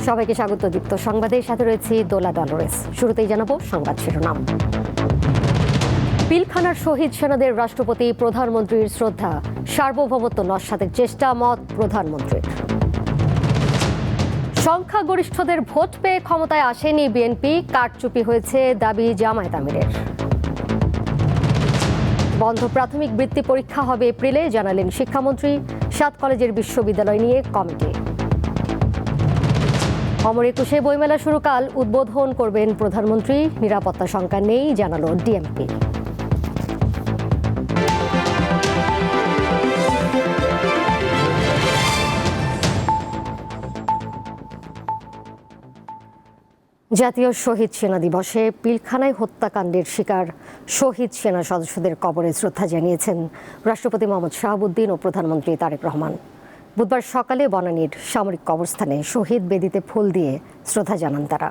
সবাইকে স্বাগত। দীপ্ত সংবাদের সাথে রয়েছে দোলা ডলরেস। শুরুতেই জানাবো সংবাদ শিরোনাম। পিলখানার শহীদ সেনাদের রাষ্ট্রপতি প্রধানমন্ত্রীর শ্রদ্ধা, সার্বভৌমত্ব নস্যাতের চেষ্টা মত প্রধানমন্ত্রীর। সংখ্যাগরিষ্ঠদের ভোট পেয়ে ক্ষমতায় আসেনি বিএনপি, কারচুপি হয়েছে দাবি জামায়াত আমিরের। বন্ধ প্রাথমিক বৃত্তি পরীক্ষা হবে এপ্রিলে, জানালেন শিক্ষামন্ত্রী। 7 কলেজের বিশ্ববিদ্যালয় নিয়ে কমিটি। অমর একুশে বইমেলা শুরু কাল, উদ্বোধন করবেন প্রধানমন্ত্রী। নিরাপত্তা শঙ্কা নেই, জানালো ডিএমপি। জাতীয় শহীদ সেনা দিবসে পিলখানায় হত্যাকাণ্ডের শিকার শহীদ সেনা সদস্যদের কবরে শ্রদ্ধা জানিয়েছেন রাষ্ট্রপতি মোহাম্মদ শাহাবুদ্দিন ও প্রধানমন্ত্রী তারেক রহমান। বুধবার সকালে বনানীর সামরিক কবরস্থানে শহীদ বেদিতে ফুল দিয়ে শ্রদ্ধা জানান তারা।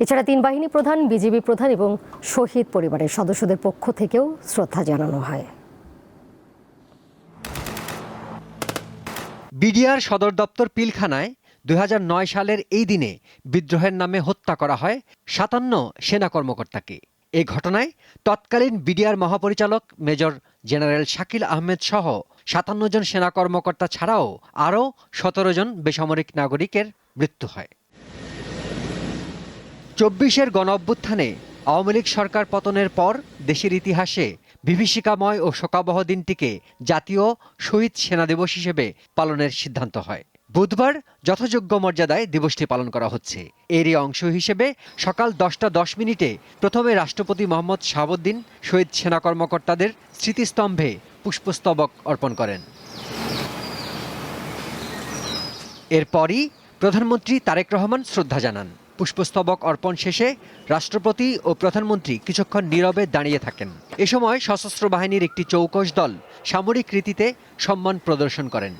এছাড়া 3 বাহিনী প্রধান, বিজিবি প্রধান এবং শহীদ পরিবারের সদস্যদের পক্ষ থেকেও শ্রদ্ধা জানানো হয়। বিডিআর সদর দপ্তর পিলখানায় 2009 সালের এই দিনে বিদ্রোহের নামে হত্যা করা হয় 57 সেনা কর্মকর্তাকে। এই ঘটনায় তৎকালীন বিডিআর মহাপরিচালক মেজর জেনারেল শাকিল আহমেদ সহ 57 জন সেনা কর্মকর্তা ছাড়াও আরও 17 জন বেসামরিক নাগরিকের মৃত্যু হয়। 24-এর গণঅভ্যুত্থানে আওয়ামী লীগ সরকার পতনের পর দেশের ইতিহাসে বিভীষিকাময় ও শোকাবহ দিনটিকে জাতীয় শহীদ সেনা দিবস হিসেবে পালনের সিদ্ধান্ত হয়। বুধবার যথাযোগ্য মর্যাদায় দিবসটি পালন করা হচ্ছে। এরই অংশ হিসেবে সকাল 10টা 10 মিনিটে প্রথমে রাষ্ট্রপতি মোহাম্মদ শাহাবুদ্দিন শহীদ সেনা কর্মকর্তাদের স্মৃতিস্তম্ভে পুষ্পস্তবক অর্পণ করেন। এরপরই প্রধানমন্ত্রী তারেক রহমান শ্রদ্ধা জানান। পুষ্পস্তবক অর্পণ শেষে রাষ্ট্রপতি ও প্রধানমন্ত্রী কিছুক্ষণ নীরবে দাঁড়িয়ে থাকেন। এ সময় সশস্ত্র বাহিনীর একটি চৌকস দল সামরিক রীতিতে সম্মান প্রদর্শন করেন।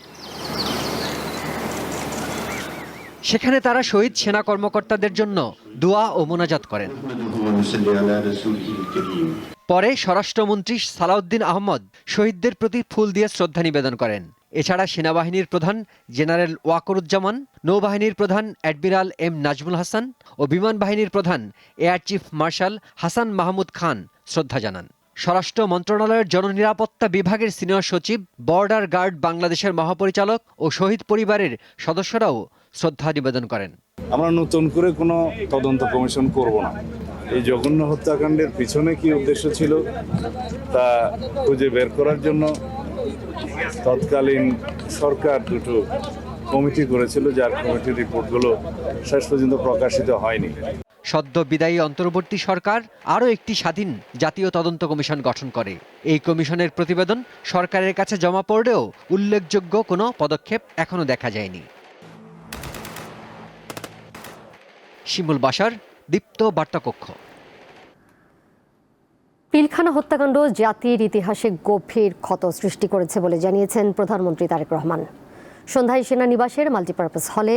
সেখানে তারা শহীদ সেনা কর্মকর্তাদের জন্য দোয়া ও মোনাজাত করেন। পরে স্বরাষ্ট্রমন্ত্রী সালাউদ্দিন আহমদ শহীদদের প্রতি ফুল দিয়ে শ্রদ্ধা নিবেদন করেন। এছাড়া সেনাবাহিনীর প্রধান জেনারেল ওয়াকরুজ্জামান, নৌবাহিনীর প্রধান অ্যাডমিরাল এম নাজমুল হাসান ও বিমান বাহিনীর প্রধান air chief marshal Hasan Mahmud Khan শ্রদ্ধা জানান। স্বরাষ্ট্র মন্ত্রণালয়ের জননিরাপত্তা বিভাগের সিনিয়র সচিব, বর্ডার গার্ড বাংলাদেশের মহাপরিচালক ও শহীদ পরিবারের সদস্যরাও শ্রদ্ধা নিবেদন করেন। আমরা নতুন করে কোনো তদন্ত কমিশন করব না। এই জঘন্য হত্যাকাণ্ডের পিছনে কি উদ্দেশ্য ছিল তা খুঁজে বের করার জন্য তৎকালীন সরকার 2টো কমিটি করেছিল, যার কমিটির রিপোর্টগুলো শেষ পর্যন্ত প্রকাশিত হয়নি। সদ্য বিদায়ী অন্তর্বর্তী সরকার আরও একটি স্বাধীন জাতীয় তদন্ত কমিশন গঠন করে। এই কমিশনের প্রতিবেদন সরকারের কাছে জমা পড়লেও উল্লেখযোগ্য কোনো পদক্ষেপ এখনো দেখা যায়নি। শিমুল বাশার, দীপ্ত বার্তাকক্ষ। পিলখানা হত্যাকাণ্ড জাতির ইতিহাসে গভীর ক্ষত সৃষ্টি করেছে বলে জানিয়েছেন প্রধানমন্ত্রী তারেক রহমান। সন্ধ্যায় সেনানিবাসের মাল্টিপারপাস হলে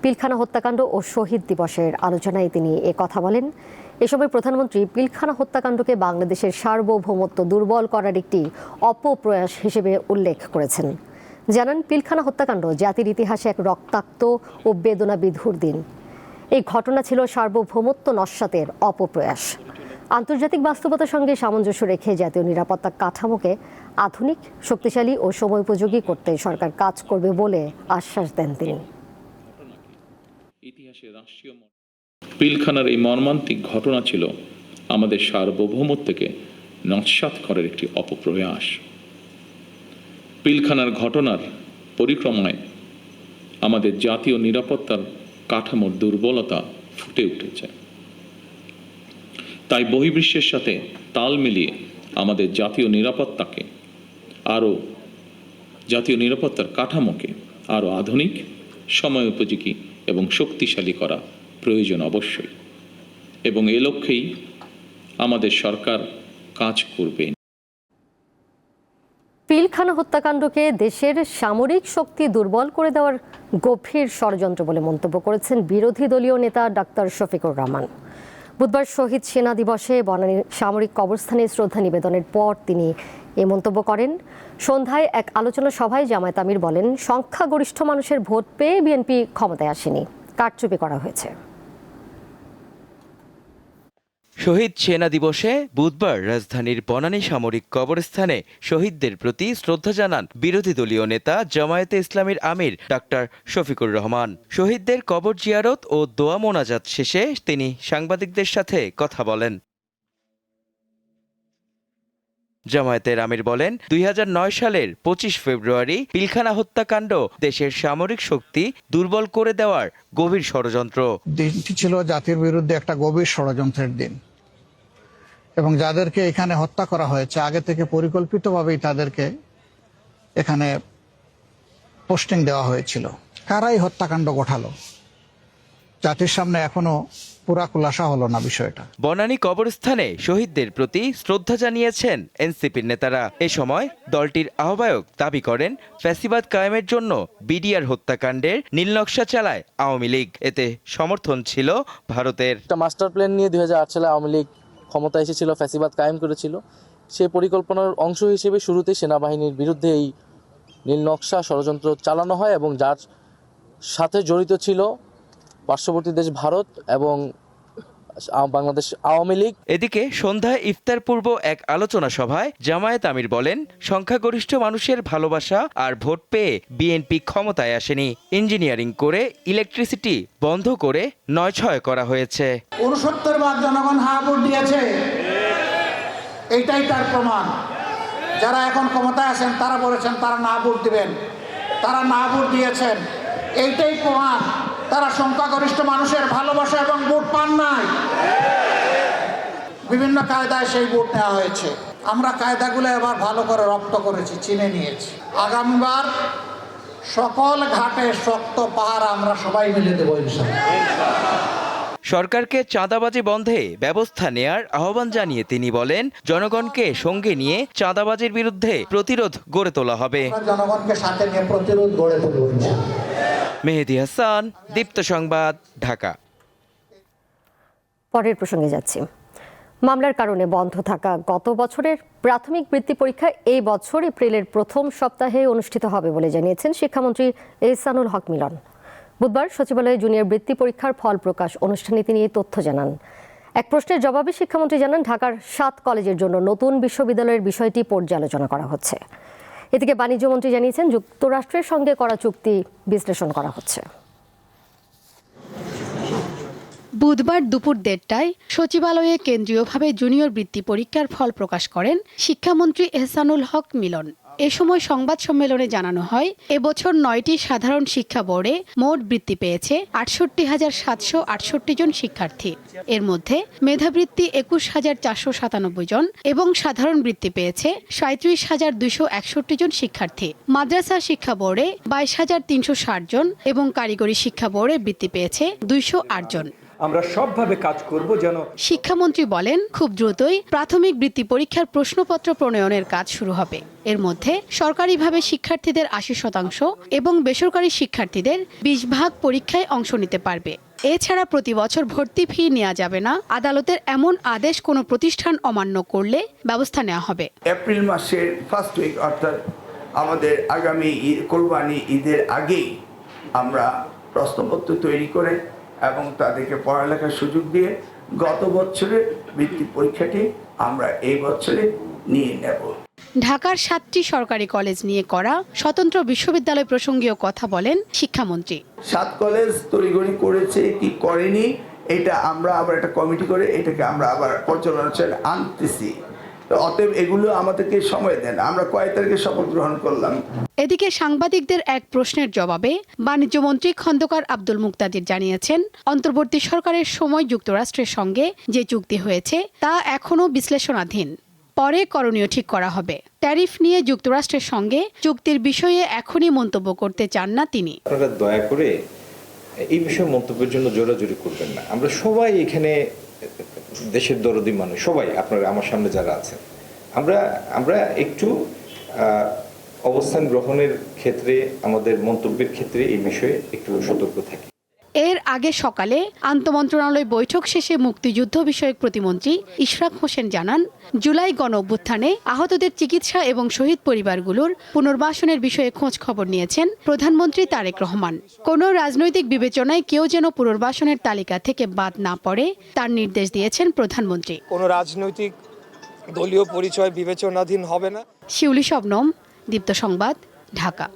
পিলখানা হত্যাকাণ্ড ও শহীদ দিবসের আলোচনায় তিনি কথা বলেন। এ সময় প্রধানমন্ত্রী পিলখানা হত্যাকাণ্ডকে বাংলাদেশের সার্বভৌমত্ব দুর্বল করার একটি অপপ্রয়াস হিসেবে উল্লেখ করেছেন। জানান, পিলখানা হত্যাকাণ্ড জাতির ইতিহাসে এক রক্তাক্ত ও বেদনা বিধুর দিন। এই ঘটনা ছিল সার্বভৌমত্ব নস্যাতের অপপ্রয়াস। আন্তর্জাতিক বাস্তবতার সঙ্গে সামঞ্জস্য রেখে জাতীয় নিরাপত্তা কাঠামোকে আধুনিক, শক্তিশালী ও সময়োপযোগী করতে সরকার কাজ করবে বলে আশ্বাস দেন তিনি। পিলখানার এই মর্মান্তিক ঘটনা ছিল আমাদের সার্বভৌমত্বকে নস্যাৎ করার একটি অপপ্রয়াস। পিলখানার ঘটনার পরিক্রমায় আমাদের জাতীয় নিরাপত্তার কাঠামোর দুর্বলতা ফুটে উঠেছে। তাই বহির্বিশ্বের সাথে তাল মিলিয়ে আমাদের জাতীয় নিরাপত্তার কাঠামোকে আরও আধুনিক, সময়োপযোগী এবং শক্তিশালী করা প্রয়োজন অবশ্যই, এবং এ লক্ষ্যেই আমাদের সরকার কাজ করবে। পিলখানা হত্যাকাণ্ডকে দেশের সামরিক শক্তি দুর্বল করে দেওয়ার গভীর ষড়যন্ত্র বলে মন্তব্য করেছেন বিরোধী দলীয় নেতা ডাক্তার শফিকুর রহমান। বুধবার শহীদ সেনা দিবসে বনানীর সামরিক কবরস্থানে শ্রদ্ধা নিবেদনের পর তিনি এই মন্তব্য করেন। সন্ধ্যায় এক আলোচনা সভায় জামায়াত আমির বলেন, সংখ্যাগরিষ্ঠ মানুষের ভোট পেয়ে বিএনপি ক্ষমতায় আসেনি, কারচুপি করা হয়েছে। শহীদ সেনা দিবসে বুধবার রাজধানীর বনানী সামরিক কবরস্থানে শহীদদের প্রতি শ্রদ্ধা জানান বিরোধী দলীয় নেতা জামায়াতে ইসলামীর আমির ডাক্তার শফিকুর রহমান। শহীদদের কবর জিয়ারত ও দোয়া মোনাজাত শেষে তিনি সাংবাদিকদের সাথে কথা বলেন। জামায়াতের আমির বলেন, 2009 সালের 25 ফেব্রুয়ারি পিলখানা হত্যাকাণ্ড দেশের সামরিক শক্তি দুর্বল করে দেওয়ার গভীর ষড়যন্ত্র। দিনটি ছিল জাতির বিরুদ্ধে একটা গভীর ষড়যন্ত্রের দিন, এবং যাদেরকে এখানে হত্যা করা হয়েছে আগে থেকে পরিকল্পিতভাবেই তাদেরকে এখানে পোস্টিং দেওয়া হয়েছিল। কারাই হত্যাকাণ্ড ঘটালো জাতির সামনে এখনো পুরা খুলাসা হলো না বিষয়টা। বনানী কবরস্থানে শহীদদের প্রতি শ্রদ্ধা জানিয়েছেন এনসিপির নেতারা। এ সময় দলটির আহ্বায়ক দাবি করেন, ফ্যাসিবাদ কায়েমের জন্য বিডিআর হত্যাকাণ্ডের নীলনকশা চালায় আওয়ামী লীগ। এতে সমর্থন ছিল ভারতের। একটা মাস্টার প্ল্যান নিয়ে 2008 সালে আওয়ামী লীগ ক্ষমতা এসেছিল, ফ্যাসিবাদ কায়েম করেছিল। সেই পরিকল্পনার অংশ হিসেবে শুরুতে সেনাবাহিনীর বিরুদ্ধে এই নীলনকশা ষড়যন্ত্র চালানো হয়, এবং যার সাথে জড়িত ছিল পার্শ্ববর্তী দেশ ভারত এবং বাংলাদেশ আওয়ামী লীগ। এদিকে সন্ধ্যায় ইফতার পূর্ব এক আলোচনা সভায় জামায়াত আমির বলেন, সংখ্যাগরিষ্ঠ মানুষের ভালোবাসা আর ভোট পেয়ে বিএনপি ক্ষমতায় আসেনি। ইঞ্জিনিয়ারিং করে ইলেকট্রিসিটি বন্ধ করে 9-6 করা হয়েছে। 69% জনগণ হ্যাঁ ভোট দিয়েছে, এইটাই তার প্রমাণ। যারা এখন ক্ষমতায় আছেন তারা বলেছেন তারা না ভোট দিবেন, তারা না ভোট দিয়েছেন, এইটাই প্রমাণ তারা সংখ্যাগরিষ্ঠ মানুষের ভালোবাসা এবং ভোট পান নাই। বিভিন্ন কায়দায় সেই ভোট নেওয়া হয়েছে। আমরা কায়দাগুলো এবার ভালো করে রপ্ত করেছি, চিনে নিয়েছি। আগামীবার সকল ঘাটে শক্ত পাহাড় আমরা সবাই মিলে দেবো ইনশাআল্লাহ। সরকারকে চাঁদাবাজি বন্ধে ব্যবস্থা নেয়ার আহ্বান জানিয়ে তিনি বলেন, জনগণকে সঙ্গে নিয়ে চাঁদাবাজির বিরুদ্ধে প্রতিরোধ গড়ে তোলা হবে। জনগণকে সাথে নিয়ে প্রতিরোধ গড়ে তুলব ইনশাআল্লাহ। মেহেদী হাসান, দীপ্ত সংবাদ, ঢাকা। পরের প্রসঙ্গে যাচ্ছি। মামলার কারণে বন্ধ থাকা গত বছরের প্রাথমিক বৃত্তি পরীক্ষা এই বছর এপ্রিলের প্রথম সপ্তাহে অনুষ্ঠিত হবে বলে জানিয়েছেন শিক্ষামন্ত্রী এহসানুল হক মিলন। বুধবার সচিবালয়ে জুনিয়র বৃত্তি পরীক্ষার ফল প্রকাশ অনুষ্ঠানে তিনি এই তথ্য জানান। এক প্রশ্নের জবাবে শিক্ষামন্ত্রী জানান, ঢাকার 7 কলেজের জন্য নতুন বিশ্ববিদ্যালয়ের বিষয়টি পর্যালোচনা করা হচ্ছে। এদিকে বাণিজ্যমন্ত্রী জানিয়েছেন, যুক্তরাষ্ট্রের সঙ্গে করা চুক্তি বিশ্লেষণ করা হচ্ছে। বুধবার দুপুর 1:30টায় সচিবালয়ে কেন্দ্রীয়ভাবে জুনিয়র বৃত্তি পরীক্ষার ফল প্রকাশ করেন শিক্ষামন্ত্রী এহসানুল হক মিলন। এ সময় সংবাদ সম্মেলনে জানানো হয়, এবছর 9টি সাধারণ শিক্ষা বোর্ডে মোট বৃত্তি পেয়েছে 68,768 জন শিক্ষার্থী। এর মধ্যে মেধাবৃত্তি 21,497 জন এবং সাধারণ বৃত্তি পেয়েছে 37,261 জন শিক্ষার্থী। মাদ্রাসা শিক্ষা বোর্ডে 22,360 জন এবং কারিগরি শিক্ষা বোর্ডে বৃত্তি পেয়েছে 208 জন। আমরা সবভাবে কাজ করব যেন। শিক্ষামন্ত্রী বলেন, খুব দ্রুতই প্রাথমিক বৃত্তি পরীক্ষার প্রশ্নপত্র প্রণয়নের কাজ শুরু হবে। এর মধ্যে সরকারিভাবে শিক্ষার্থীদের 80% এবং বেসরকারি শিক্ষার্থীদের 20% পরীক্ষায় অংশ নিতে পারবে। এছাড়া প্রতি বছর ভর্তি ফি নেওয়া যাবে না। আদালতের এমন আদেশ কোনো প্রতিষ্ঠান অমান্য করলে ব্যবস্থা নেওয়া হবে। এপ্রিল মাসের ফার্স্ট উইক, অর্থাৎ আমাদের আগামী কোরবানি ঈদের আগেই আমরা প্রশ্নপত্র তৈরি করে এবং তাদেরকে পড়ালেখার সুযোগ দিয়ে গত বছরের বৃত্তি পরীক্ষাটি আমরা এই বছরে নিয়ে নেব। ঢাকার 7টি সরকারি কলেজ নিয়ে করা স্বতন্ত্র বিশ্ববিদ্যালয় প্রসঙ্গেও কথা বলেন শিক্ষামন্ত্রী। 7 কলেজ তড়িঘড়ি করেছে কি করেনি, এটা আমরা আবার একটা কমিটি করে এটাকে আমরা আবার পর্যালোচনায় আনতেছি। অতএব এগুলো আমাদেরকে সময় দেন। আমরা কয় তারিখে শপথ গ্রহণ করলাম। এদিকে সাংবাদিকদের এক প্রশ্নের জবাবে বাণিজ্যমন্ত্রী খন্দকার আব্দুল মুক্তাদির জানিয়েছেন, অন্তর্বর্তী সরকারের সময় যুক্তরাষ্ট্রের সঙ্গে যে চুক্তি হয়েছে তা এখনও বিশ্লেষণাধীন। পরে করণীয় ঠিক করা হবে। ট্যারিফ নিয়ে যুক্তরাষ্ট্রের সঙ্গে চুক্তির বিষয়ে এখনই মন্তব্য করতে চান না তিনি। আপনারা দয়া করে এই বিষয়ে মন্তব্যের জন্য জোরাজুরি করবেন না। আমরা সবাই এখানে দেশের দরদি মানুষ, সবাই আপনারা আমার সামনে যারা আছেন, আমরা একটু অবস্থান গ্রহণের ক্ষেত্রে, আমাদের মন্তব্যের ক্ষেত্রে এই বিষয়ে একটু সতর্ক থাকি। এর আগে সকালে আন্তমন্ত্রণালয় বৈঠক শেষে মুক্তিযুদ্ধ বিষয়ক প্রতিমন্ত্রী ইশরাক হোসেন জানান, জুলাই গণ অভ্যুত্থানে আহতদের চিকিৎসা এবং শহীদ পরিবারগুলোর পুনর্বাসনের বিষয়ে খোঁজ খবর নিয়েছেন প্রধানমন্ত্রী তারেক রহমান। কোনো রাজনৈতিক বিবেচনায় কেউ যেন পুনর্বাসনের তালিকা থেকে বাদ না পড়ে তার নির্দেশ দিয়েছেন প্রধানমন্ত্রী। কোনো রাজনৈতিক দলীয় পরিচয় বিবেচনাধীন হবে না। শিউলি শবনম, দীপ্ত সংবাদ, ঢাকা।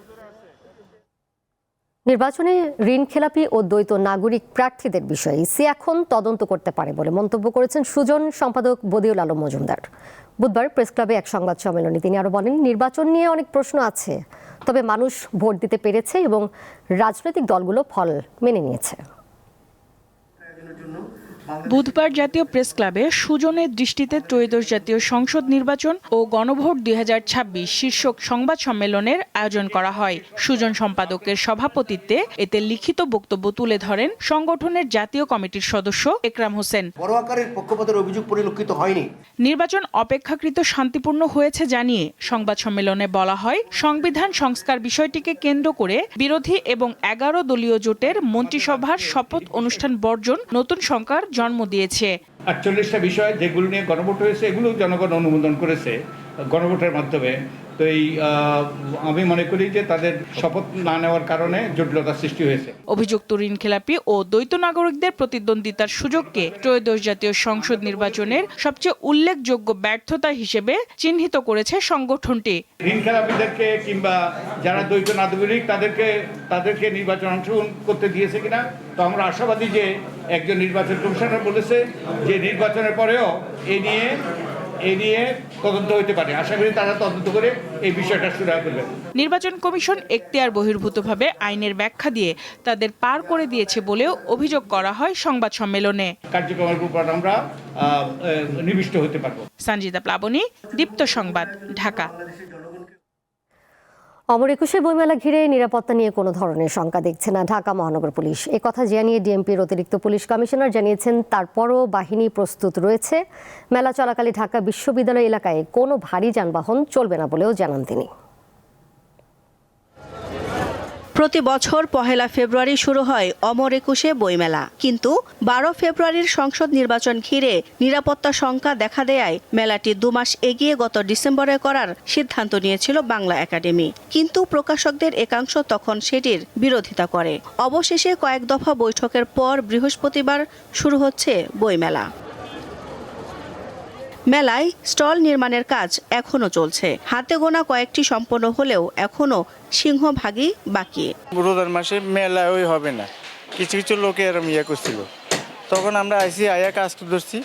নির্বাচনে ঋণ খেলাপি ও দ্বৈত নাগরিক প্রার্থীদের বিষয়ে ইসি এখন তদন্ত করতে পারে বলে মন্তব্য করেছেন সুজন সম্পাদক বদিউল আলম মজুমদার। বুধবার প্রেস ক্লাবে এক সংবাদ সম্মেলনে তিনি আরও বলেন, নির্বাচন নিয়ে অনেক প্রশ্ন আছে, তবে মানুষ ভোট দিতে পেরেছে এবং রাজনৈতিক দলগুলো ফল মেনে নিয়েছে। বুধবার জাতীয় প্রেস ক্লাবে সুজনের দৃষ্টিতে ত্রয়োদশ জাতীয় সংসদ নির্বাচন ও গণভোট 2026 শীর্ষক সংবাদ সম্মেলনের আয়োজন করা হয়। সুজন সম্পাদকের সভাপতিত্বে এতে লিখিত বক্তব্য তুলে ধরেন সংগঠনের জাতীয় কমিটির সদস্য একরাম হোসেন। বড় আকারের পক্ষপাতের অভিযোগ পরিলক্ষিত হয়নি। নির্বাচন অপেক্ষাকৃত শান্তিপূর্ণ হয়েছে জানিয়ে সংবাদ সম্মেলনে বলা হয়, সংবিধান সংস্কার বিষয়টিকে কেন্দ্র করে বিরোধী এবং 11 দলীয় জোটের মন্ত্রিসভার শপথ অনুষ্ঠান বর্জন নতুন সরকার জন্ম দিয়েছে। 48টা বিষয় যেগুলো নিয়ে গণভোট হয়েছে এগুলো জনগণ অনুমোদন করেছে গণভোটের মাধ্যমে। তো আমি মনে করি যে তাদের শপথ না নেওয়ার কারণে জটিলতার সৃষ্টি হয়েছে। অভিযুক্ত ঋণ খেলাপি ও দ্বৈত নাগরিকদের প্রতিদ্বন্দ্বিতার সুযোগকে ত্রয়োদশ জাতীয় সংসদ নির্বাচনের সবচেয়ে উল্লেখযোগ্য ব্যর্থতা হিসেবে চিহ্নিত করেছে সংগঠনটি। ঋণ খেলাপিদেরকে কিংবা যারা দ্বৈত নাগরিক তাদেরকে নির্বাচন অংশগ্রহণ করতে দিয়েছে কিনা, তো আমরা আশাবাদী যে একজন নির্বাচন কমিশনার বলেছে যে নির্বাচনের পরেও এই নিয়ে তদন্ত হতে পারে। আশা করি তারা তদন্ত করে এই বিষয়টা শুরু করবে। নির্বাচন কমিশন এখতিয়ার বহির্ভূতভাবে আইনের ব্যাখ্যা দিয়ে তাদের পার করে দিয়েছে বলেও অভিযোগ করা হয় সংবাদ সম্মেলনে। কার্যক্রমের উপর আমরা নিবিষ্ট হতে পারব। সঞ্জিতা প্লাবনী, দীপ্ত সংবাদ, ঢাকা। অমর একুশে বইমেলা ঘিরে নিরাপত্তা নিয়ে কোনো ধরনের শঙ্কা দেখছে না ঢাকা মহানগর পুলিশ। একথা জানিয়ে ডিএমপির অতিরিক্ত পুলিশ কমিশনার জানিয়েছেন, তারপরও বাহিনী প্রস্তুত রয়েছে। মেলা চলাকালে ঢাকা বিশ্ববিদ্যালয় এলাকায় কোনো ভারী যানবাহন চলবে না বলেও জানান তিনি। প্রতি বছর 1 ফেব্রুয়ারি শুরু হয় অমর একুশে বইমেলা, কিন্তু 12 ফেব্রুয়ারির সংসদ নির্বাচন ঘিরে নিরাপত্তা শঙ্কা দেখা দেয়ায় মেলাটি 2 মাস এগিয়ে গত ডিসেম্বরে করার সিদ্ধান্ত নিয়েছিল বাংলা একাডেমি। কিন্তু প্রকাশকদের একাংশ তখন সেটির বিরোধিতা করে। অবশেষে কয়েক দফা বৈঠকের পর বৃহস্পতিবার শুরু হচ্ছে বইমেলা। মেলায় স্টল নির্মাণের কাজ এখনো চলছে। হাতে গোনা কয়েকটি সম্পন্ন হলেও এখনো সিংহভাগই বাকি। রোজার মাসে মেলা ওই হবে না, কিছু কিছু লোকে এরম ইয়ে করছিল, তখন আমরা আইসি আয়া কাজ ধরছি।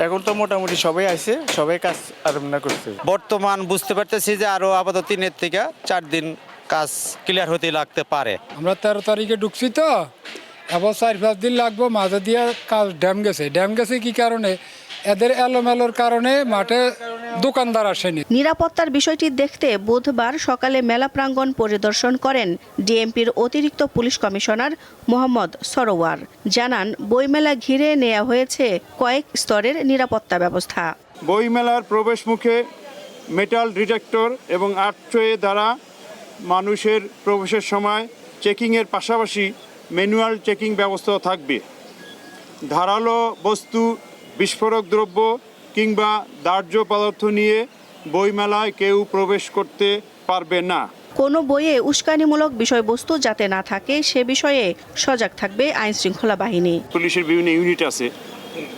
এখন তো মোটামুটি সবাই আইসে, সবাই কাজ আরম্ভ করছে। বর্তমান বুঝতে পারতেছি যে আরো আপাতত 3 থেকে 4 দিন কাজ ক্লিয়ার হতে লাগতে পারে। আমরা 13 তারিখে ঢুকছি, তো এবার 4-5 দিন লাগবো। মাঝে দিয়ে কাজ ড্যাম গেছে কি কারণে? এদের এলোমেলোর কারণে মাঠে দোকানদার আসেনি। নিরাপত্তার বিষয়টি দেখতে বুধবার সকালে মেলা প্রাঙ্গণ পরিদর্শন করেন ডিএমপির অতিরিক্ত পুলিশ কমিশনার মোহাম্মদ সরোয়ার। জানান, বইমেলা ঘিরে নেওয়া হয়েছে কয়েক স্তরের নিরাপত্তা ব্যবস্থা। বইমেলার প্রবেশ মুখে মেটাল ডিটেক্টর এবং আর্ট্রে দ্বারা মানুষের প্রবেশের সময় চেকিংয়ের পাশাপাশি ম্যানুয়াল চেকিং ব্যবস্থা থাকবে। ধারালো বস্তু, বিস্ফোরক দ্রব্য কিংবা দাহ্য পদার্থ নিয়ে বইমেলায় কেউ প্রবেশ করতে পারবে না। কোনো বইয়ে উস্কানিমূলক বিষয়বস্তু যাতে না থাকে সে বিষয়ে সজাগ থাকবে আইন শৃঙ্খলা বাহিনী। পুলিশের বিভিন্ন ইউনিট আছে,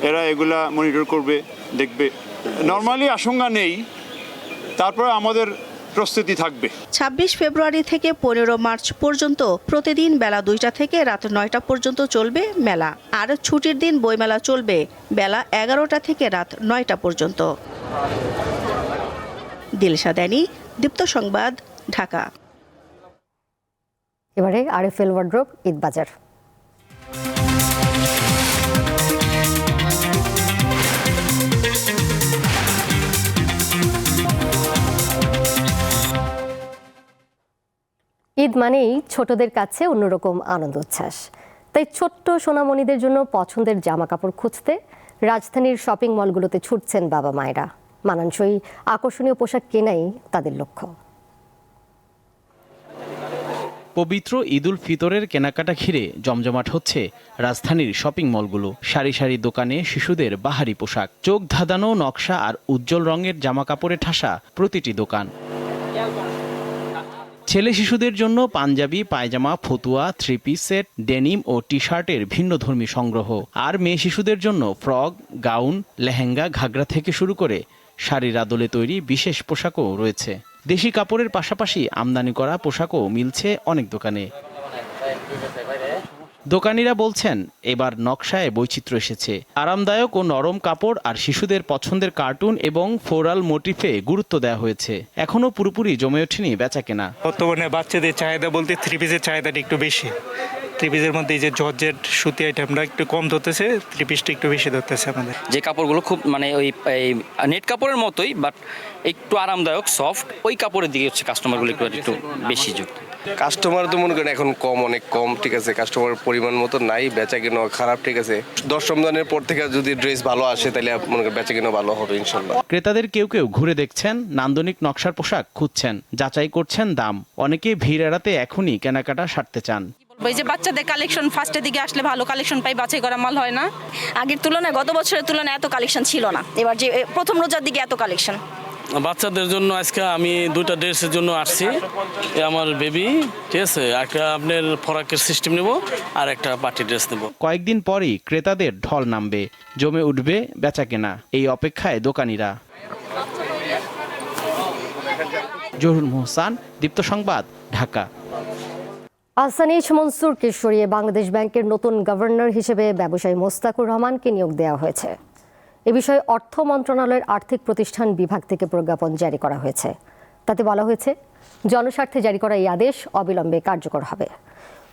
এরা এগুলা মনিটর করবে, দেখবে। নরমালি আশঙ্কা নেই, তারপরে আমাদের প্রস্তুতি থাকবে। 26 ফেব্রুয়ারি থেকে 15 মার্চ পর্যন্ত প্রতিদিন বেলা 2টা থেকে রাত 9টা পর্যন্ত চলবে মেলা। আর ছুটির দিন বইমেলা চলবে বেলা 11টা থেকে রাত 9টা পর্যন্ত। দিলশা দানি, দীপ্ত সংবাদ, ঢাকা। এবারে আরএফএল ওয়ার্ড্রোব ঈদবাজার। ঈদ মানেই ছোটদের কাছে অন্যরকম আনন্দ উচ্ছ্বাস। তাই ছোট্ট সোনামণিদের জন্য পছন্দের জামা কাপড় খুঁজতে রাজধানীর শপিং মলগুলোতে ছুটছেন বাবা মায়েরা। মানানসই আকর্ষণীয় পোশাক কেনাই তাদের লক্ষ্য। পবিত্র ঈদুল ফিতরের কেনাকাটা ঘিরে জমজমাট হচ্ছে রাজধানীর শপিং মলগুলো। সারি সারি দোকানে শিশুদের বাহারি পোশাক, চোখ ধাঁধানো নকশা আর উজ্জ্বল রঙের জামাকাপড়ে ঠাসা প্রতিটি দোকান। ছেলে শিশুদের জন্য পাঞ্জাবি, পায়জামা, ফতুয়া, থ্রি পিস সেট, ডেনিম ও টি শার্টের ভিন্নধর্মী সংগ্রহ। আর মেয়ে শিশুদের জন্য ফ্রক, গাউন, লেহেঙ্গা, ঘাগরা থেকে শুরু করে শাড়ির আদলে তৈরি বিশেষ পোশাকও রয়েছে। দেশি কাপড়ের পাশাপাশি আমদানি করা পোশাকও মিলছে অনেক দোকানে। দোকানিরা বলছেন, এবার নকশায় বৈচিত্র্য এসেছে। আরামদায়ক ও নরম কাপড় আর শিশুদের পছন্দের কার্টুন এবং ফ্লোরাল মোটিফে গুরুত্ব দেওয়া হয়েছে। এখনও পুরোপুরি জমে ওঠেনি বেচাকেনা। বর্তমানে বাচ্চাদের চাহিদা বলতে থ্রি পিসের চাহিদাটা একটু বেশি। থ্রি পিসের মধ্যে এই যে জর্জেট সুতি আইটেমটা একটু কম ধরতেছে, থ্রি পিসটা একটু বেশি ধরতেছে আমাদের। যে কাপড়গুলো খুব মানে ওই নেট কাপড়ের মতোই বাট একটু আরামদায়ক, সফট, ওই কাপড়ের দিকে হচ্ছে কাস্টমারগুলো একটু বেশি যুক্ত। কাস্টমার তো মনে করেন এখন কম, অনেক কম, ঠিক আছে, কাস্টমারের পরিমাণ মতো নাই, বেচা কেনা খারাপ, ঠিক আছে। 10 রমজানের পর থেকে যদি ড্রেস ভালো আসে তাহলে মনে করেন বেচা কেনা ভালো হবে ইনশাল্লাহ। ক্রেতাদের কেউ কেউ ঘুরে দেখছেন, নান্দনিক নকশার পোশাক খুঁজছেন, যাচাই করছেন দাম। অনেকে ভিড় এড়াতে এখনই কেনাকাটা সারতে চান। ওই যে বাচ্চাদের কালেকশন ফার্স্টের দিকে আসলে ভালো কালেকশন পাই, বাছাই করা মাল হয় না। আগের তুলনায় গত বছরের তুলনায় এত কালেকশন ছিল না, এবার যে প্রথম রোজার দিকে এত কালেকশন। বাচ্চাদের জন্য আজকে আমি 2টা ড্রেসের জন্য আসছি। আমার বেবি, ঠিক আছে, একটা আপনার ফরাকের সিস্টেম নেব আর একটা পার্টি ড্রেস নেব। কয়েকদিন পরই ক্রেতাদের ঢল নামবে, জমে উঠবে বেচাকেনা। এই অপেক্ষায় দোকানিরা। জহুরুল মোহসান, দীপ্ত সংবাদ, ঢাকা। আহসান এইচ মনসুরকে সরিয়ে বাংলাদেশ ব্যাংকের নতুন গভর্নর হিসেবে ব্যবসায়ী মোস্তাকুর রহমানকে নিয়োগ দেওয়া হয়েছে। এ বিষয়ে অর্থ মন্ত্রণালয়ের আর্থিক প্রতিষ্ঠান বিভাগ থেকে প্রজ্ঞাপন জারি করা হয়েছে। তাতে বলা হয়েছে, জনস্বার্থে জারি করা এই আদেশ অবিলম্বে কার্যকর হবে।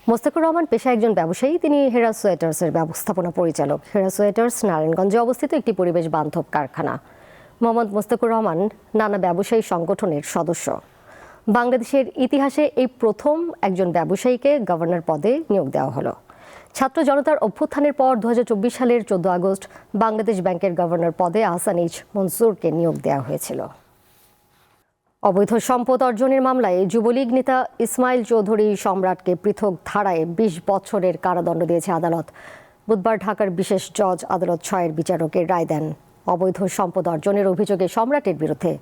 মোস্তাকুর রহমান পেশায় একজন ব্যবসায়ী। তিনি হেরা সোয়েটার্সের ব্যবস্থাপনা পরিচালক। হেরা সোয়েটার্স নারায়ণগঞ্জে অবস্থিত একটি পরিবেশ বান্ধব কারখানা। মোহাম্মদ মোস্তাকুর রহমান নানা ব্যবসায়ী সংগঠনের সদস্য। বাংলাদেশের ইতিহাসে এই প্রথম একজন ব্যবসায়ীকে গভর্নর পদে নিয়োগ দেওয়া হলো। ছাত্র জনতার অভ্যুত্থানের পর 2024 সালের 14 আগস্ট বাংলাদেশ ব্যাংকের গভর্নর পদে আহসান এইচ মনসুরকে নিয়োগ দেওয়া হয়েছিল। অবৈধ সম্পদ অর্জনের মামলায় যুবলীগ নেতা ইসমাইল চৌধুরী সম্রাটকে পৃথক ধারায় 20 বছরের কারাদণ্ড দিয়েছে আদালত। বুধবার ঢাকার বিশেষ জজ আদালত 6-এর বিচারকের রায় দেন। অবৈধ সম্পদ অর্জনের অভিযোগে সম্রাটের বিরুদ্ধে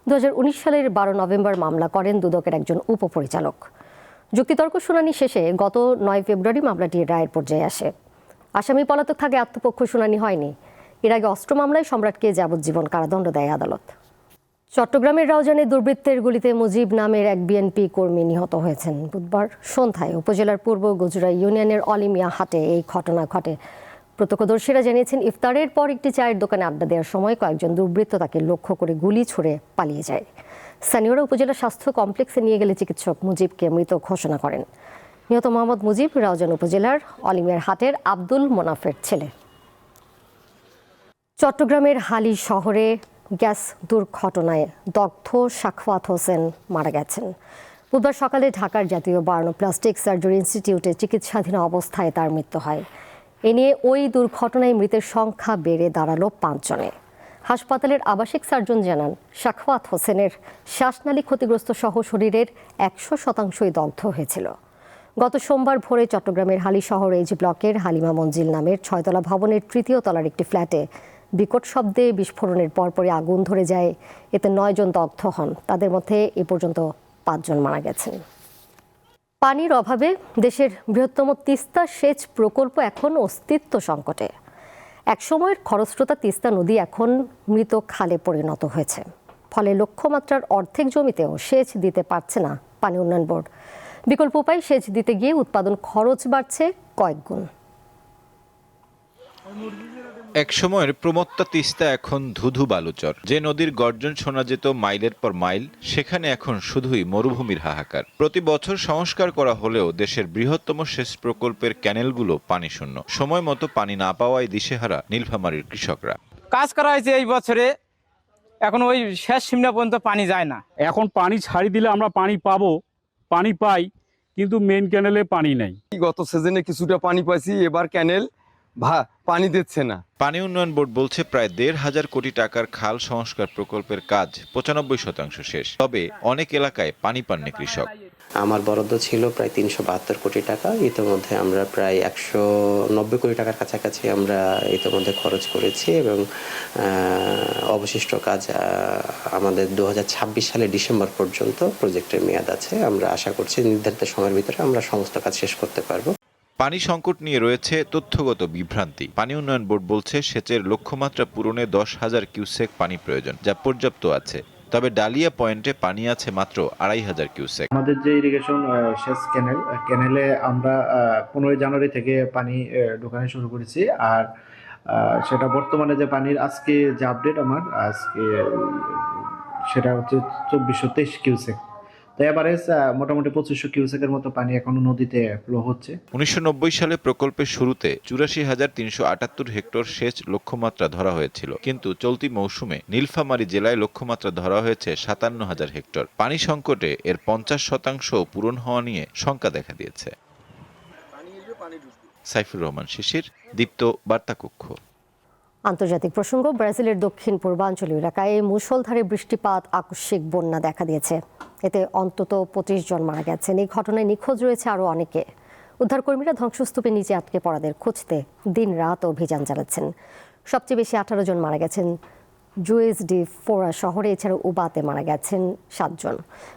2019 সালের 12 নভেম্বর মামলা করেন দুদকের একজন উপপরিচালক। যুক্তিতর্ক শুনানি শেষে গত 9 ফেব্রুয়ারি মামলাটি রায়ের পর্যায়ে আসে। আসামি পলাতক থাকে, আত্মপক্ষ শুনানি হয়নি। এর আগে অস্ত্র মামলায় সম্রাটকে যাবজ্জীবন কারাদণ্ড দেয় আদালত। চট্টগ্রামের রাউজানে দুর্বৃত্তের গুলিতে মুজিব নামের এক বিএনপি কর্মী নিহত হয়েছেন। বুধবার সন্ধ্যায় উপজেলার পূর্ব গুজরা ইউনিয়নের অলিমিয়া হাটে এই ঘটনা ঘটে। প্রত্যক্ষদর্শীরা জানিয়েছেন, ইফতারের পর একটি চায়ের দোকানে আড্ডা দেওয়ার সময় কয়েকজন দুর্বৃত্ত তাকে লক্ষ্য করে গুলি ছুড়ে পালিয়ে যায়। স্থানীয়রা উপজেলা স্বাস্থ্য কমপ্লেক্সে নিয়ে গেলে চিকিৎসক মুজিবকে মৃত ঘোষণা করেন। নিহত মোহাম্মদ মুজিব রাউজান উপজেলার অলিমিয়ার হাটের আব্দুল মোনাফের ছেলে। চট্টগ্রামের হালি শহরে গ্যাস দুর্ঘটনায় দগ্ধ সাখাওয়াত হোসেন মারা গেছেন। বুধবার সকালে ঢাকার জাতীয় বার্ন প্লাস্টিক সার্জারি ইনস্টিটিউটে চিকিৎসাধীন অবস্থায় তার মৃত্যু হয়। এ নিয়ে ওই দুর্ঘটনায় মৃতের সংখ্যা বেড়ে দাঁড়ালো 5 জনে। হাসপাতালের আবাসিক সার্জন জানান, সাখাওয়াত হোসেনের শ্বাসনালী ক্ষতিগ্রস্ত সহ শরীরের 100%ই দগ্ধ হয়েছিল। গত সোমবার ভোরে চট্টগ্রামের হালি শহর এইচ ব্লকের হালিমা মঞ্জিল নামের 6তলা ভবনের 3য় তলার একটি ফ্ল্যাটে বিকট শব্দে বিস্ফোরণের পরপরই আগুন ধরে যায়। এতে 9 জন দগ্ধ হন। তাদের মধ্যে এ পর্যন্ত 5 জন মারা গেছেন। পানির অভাবে দেশের বৃহত্তম তিস্তা সেচ প্রকল্প এখন অস্তিত্ব সংকটে। একসময়ের খরস্রোতা তিস্তা নদী এখন মৃত খালে পরিণত হয়েছে। ফলে লক্ষ্যমাত্রার অর্ধেক জমিতেও সেচ দিতে পারছে না পানি উন্নয়ন বোর্ড। বিকল্প উপায় সেচ দিতে গিয়ে উৎপাদন খরচ বাড়ছে কয়েক গুণ। একসময়ের প্রমত্তা তিস্তা এখন ধুধু বালুচর। যে নদীর গর্জন শোনা যেত মাইলের পর মাইল, সেখানে এখন শুধুই মরুভূমির হাহাকার। প্রতি বছর সংস্কার করা হলেও দেশের বৃহত্তম সেচ প্রকল্পের ক্যানেলগুলো পানি শূন্য। সময় মতো পানি না পাওয়ায় দিশেহারা নীলফামারীর কৃষকরা। কাজ করা হয়েছে এই বছরে, এখন ওই শেষ সীমা পর্যন্ত পানি যায় না। এখন পানি ছাড়ি দিলে আমরা পানি পাবো, পানি পাই, কিন্তু মেন ক্যানেলে পানি নেই। গত সিজনে কিছুটা পানি পাইছি, এবার ক্যানেল পানি দিচ্ছে না। পানি উন্নয়ন বোর্ড বলছে প্রায় 1,500 কোটি টাকার খাল সংস্কার প্রকল্পের কাজ 95% শেষ। তবে অনেক এলাকায় পানি পাননি কৃষক। আমার বরাদ্দ ছিল প্রায় 372 কোটি টাকা। ইতিমধ্যে আমরা প্রায় 190 কোটি টাকার কাছাকাছি আমরা ইতিমধ্যে খরচ করেছি এবং অবশিষ্ট কাজ আমাদের 2026 সালের ডিসেম্বর পর্যন্ত প্রজেক্টের মেয়াদ আছে। আমরা আশা করছি নির্ধারিত সময়ের ভিতরে আমরা সমস্ত কাজ শেষ করতে পারবো। পানি সংকট নিয়ে রয়েছে তথ্যগত বিভ্রান্তি। পানি উন্নয়ন বোর্ড বলছে সেচের লক্ষ্যমাত্রা পূরণে 10,000 কিউসেক পানি প্রয়োজন, যা পর্যাপ্ত আছে। তবে ডালিয়া পয়েন্টে পানি আছে মাত্র 2,500 কিউসেক। আমাদের যে ইরিগেশন সেচ ক্যানেলে আমরা 15 জানুয়ারি থেকে পানি ঢোকানো শুরু করেছি। আর সেটা বর্তমানে যে পানির আজকে যে আপডেট আমার আজকে সেটা হচ্ছে 2423 কিউসেক। তো এভারেজ মোটামুটি 2500 কিউসেকের মতো পানি এখনো নদীতে ফ্লো হচ্ছে। 1990 সালে প্রকল্পের শুরুতে 84,378 হেক্টর সেচ লক্ষ্যমাত্রা ধরা হয়েছিল, কিন্তু চলতি মৌসুমে নীলফামারী জেলায় লক্ষ্যমাত্রা ধরা হয়েছে 57,000 হেক্টর। পানি সংকটে এর 50% পূরণ হওয়া নিয়ে শঙ্কা দেখা দিয়েছে। সাইফুর রহমান শিশির, দীপ্ত বার্তা কক্ষ। আন্তর্জাতিক প্রসঙ্গ, ব্রাজিলের দক্ষিণ পূর্বাঞ্চলীয় এলাকায় মুষলধারে বৃষ্টিপাত আকস্মিক বন্যা দেখা দিয়েছে। এতে অন্তত 25 জন মারা গেছেন। এই ঘটনায় নিখোঁজ রয়েছে আরও অনেকে। উদ্ধারকর্মীরা ধ্বংসস্তূপের নিচে আটকে পড়াদের খুঁজতে দিন রাত অভিযান চালাচ্ছেন। সবচেয়ে বেশি 18 জন মারা গেছেন জুয়েস ডি ফোরা শহরে, এছাড়াও উবাতে মারা গেছেন 7 জন।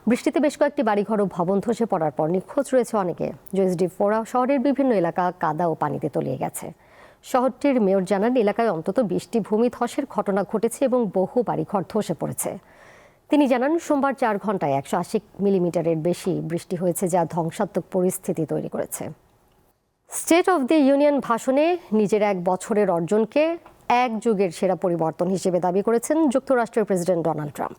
বৃষ্টিতে বেশ কয়েকটি বাড়িঘর ও ভবন ধসে পড়ার পর নিখোঁজ রয়েছে অনেকে। জুয়েস ডি ফোরা শহরের বিভিন্ন এলাকা কাদা ও পানিতে তলিয়ে গেছে। শহরটির মেয়র জানান, এলাকায় অন্তত 20টি ভূমিধসের ঘটনা ঘটেছে এবং বহু বাড়িঘর ধসে পড়েছে। তিনি জানান, সোমবার 4 ঘন্টায় 180 মিলিমিটারের বেশি বৃষ্টি হয়েছে, যা ধ্বংসাত্মক পরিস্থিতি তৈরি করেছে। স্টেট অব দি ইউনিয়ন ভাষণে নিজের 1 বছরের অর্জনকে এক যুগের সেরা পরিবর্তন হিসেবে দাবি করেছেন যুক্তরাষ্ট্রের প্রেসিডেন্ট ডোনাল্ড ট্রাম্প।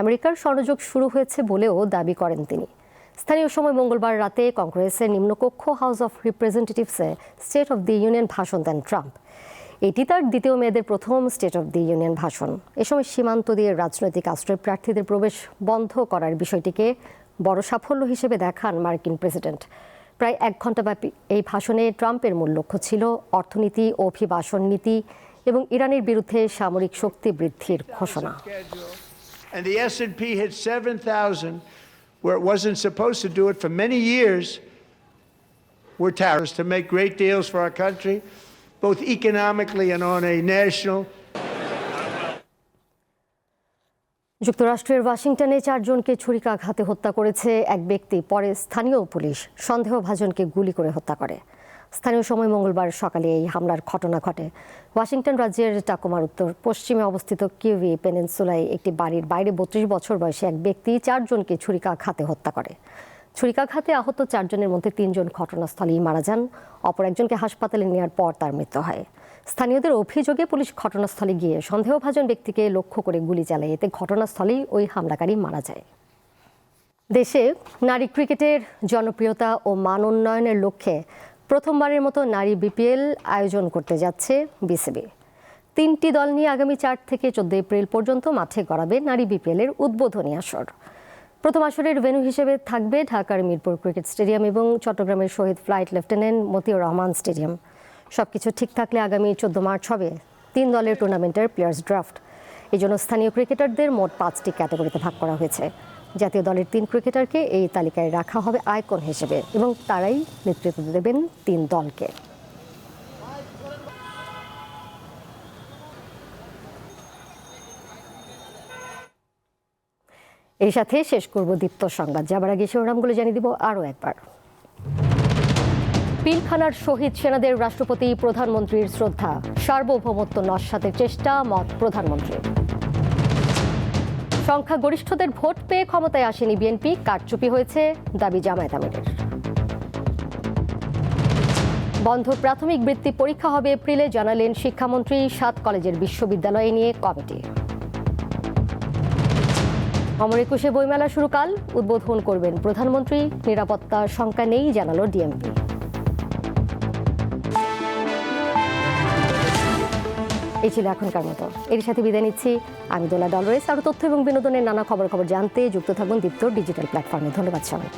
আমেরিকার স্বর্ণযুগ শুরু হয়েছে বলেও দাবি করেন তিনি। স্থানীয় সময় মঙ্গলবার রাতে কংগ্রেসের নিম্নকক্ষ হাউস অফ রিপ্রেজেন্টেটিভসে স্টেট অব দি ইউনিয়ন ভাষণ দেন ট্রাম্প। এটি তার দ্বিতীয় মেয়াদের প্রথম স্টেট অব দি ইউনিয়ন ভাষণ। এ সময় সীমান্ত দিয়ে রাজনৈতিক আশ্রয় প্রার্থীদের প্রবেশ বন্ধ করার বিষয়টিকে বড় সাফল্য হিসেবে দেখান মার্কিন প্রেসিডেন্ট। প্রায় 1 ঘণ্টাব্যাপী এই ভাষণে ট্রাম্পের মূল লক্ষ্য ছিল অর্থনীতি, অভিবাসন নীতি এবং ইরানের বিরুদ্ধে সামরিক শক্তি বৃদ্ধির ঘোষণা। And the S&P hit 7,000 where it wasn't supposed to do it for many years were tariffs to make great deals for our country, both economically and on a national. যুক্তরাষ্ট্রের ওয়াশিংটনে 4 জনকে ছুরিকাঘাতে হত্যা করেছে এক ব্যক্তি। পরে স্থানীয় পুলিশ সন্দেহভাজনকে গুলি করে হত্যা করে। স্থানীয় সময় মঙ্গলবার সকালে এই হামলার ঘটনা ঘটে। ওয়াশিংটন রাজ্যের টাকোমার উত্তর পশ্চিমে অবস্থিত কিউই পেনিনসুলায় একটি বাড়ির বাইরে 32 বছর বয়সী এক ব্যক্তি 4 জনকে ছুরিকাঘাতে হত্যা করে। ছুরিকাঘাতে আহত 4 জনের মধ্যে 3 জন ঘটনাস্থলেই মারা যান। অপর একজনকে হাসপাতালে নেওয়ার পর তার মৃত্যু হয়। স্থানীয়দের অভিযোগে পুলিশ ঘটনাস্থলে গিয়ে সন্দেহভাজন ব্যক্তিকে লক্ষ্য করে গুলি চালায়। এতে ঘটনাস্থলেই ওই হামলাকারী মারা যায়। দেশে নারী ক্রিকেটের জনপ্রিয়তা ও মান উন্নয়নের লক্ষ্যে প্রথমবারের মতো নারী বিপিএল আয়োজন করতে যাচ্ছে বিসিবি। 3টি দল নিয়ে আগামী 4 থেকে 14 এপ্রিল পর্যন্ত মাঠে গড়াবে নারী বিপিএলের উদ্বোধনী আসর। প্রথম আসরের ভেন্যু হিসেবে থাকবে ঢাকার মিরপুর ক্রিকেট স্টেডিয়াম এবং চট্টগ্রামের Shaheed flight lieutenant Motiur Rahman stadium. সবকিছু ঠিক থাকলে আগামী 14 মার্চ হবে 3 দলের টুর্নামেন্টের প্লেয়ার্স ড্রাফট। এই জন্য স্থানীয় ক্রিকেটারদের মোট 5টি ক্যাটাগরিতে ভাগ করা হয়েছে। জাতীয় দলের 3 ক্রিকেটারকে এই তালিকায় রাখা হবে আইকন হিসেবে এবং তারাই নেতৃত্ব দেবেন 3 দলকে। এর সাথে শেষ করব দীপ্ত সংবাদ। যাবার আগে শিরোনামগুলো জানিয়ে দিব আরও একবার। পিলখানার শহীদ সেনাদের রাষ্ট্রপতি প্রধানমন্ত্রীর শ্রদ্ধা, সার্বভৌমত্ব নস্যাতের চেষ্টা, মত প্রধানমন্ত্রী। সংখ্যাগরিষ্ঠদের ভোট পেয়ে ক্ষমতায় আসেনি বিএনপি, কারচুপি হয়েছে দাবি জামায়াত আমিরের। বন্ধ প্রাথমিক বৃত্তি পরীক্ষা হবে এপ্রিলে, জানালেন শিক্ষামন্ত্রী। 7 কলেজের বিশ্ববিদ্যালয় নিয়ে কমিটি। অমর একুশে বইমেলা শুরু কাল, উদ্বোধন করবেন প্রধানমন্ত্রী। নিরাপত্তার শঙ্কা নেই, জানালো ডিএমপি। এই ছিল এখনকার মতো। এর সাথে বিদায় নিচ্ছি আমি দোলা ডলরেস। আরও তথ্য এবং বিনোদনের নানা খবর জানতে যুক্ত থাকুন দীপ্ত ডিজিটাল প্ল্যাটফর্মে। ধন্যবাদ সবাই।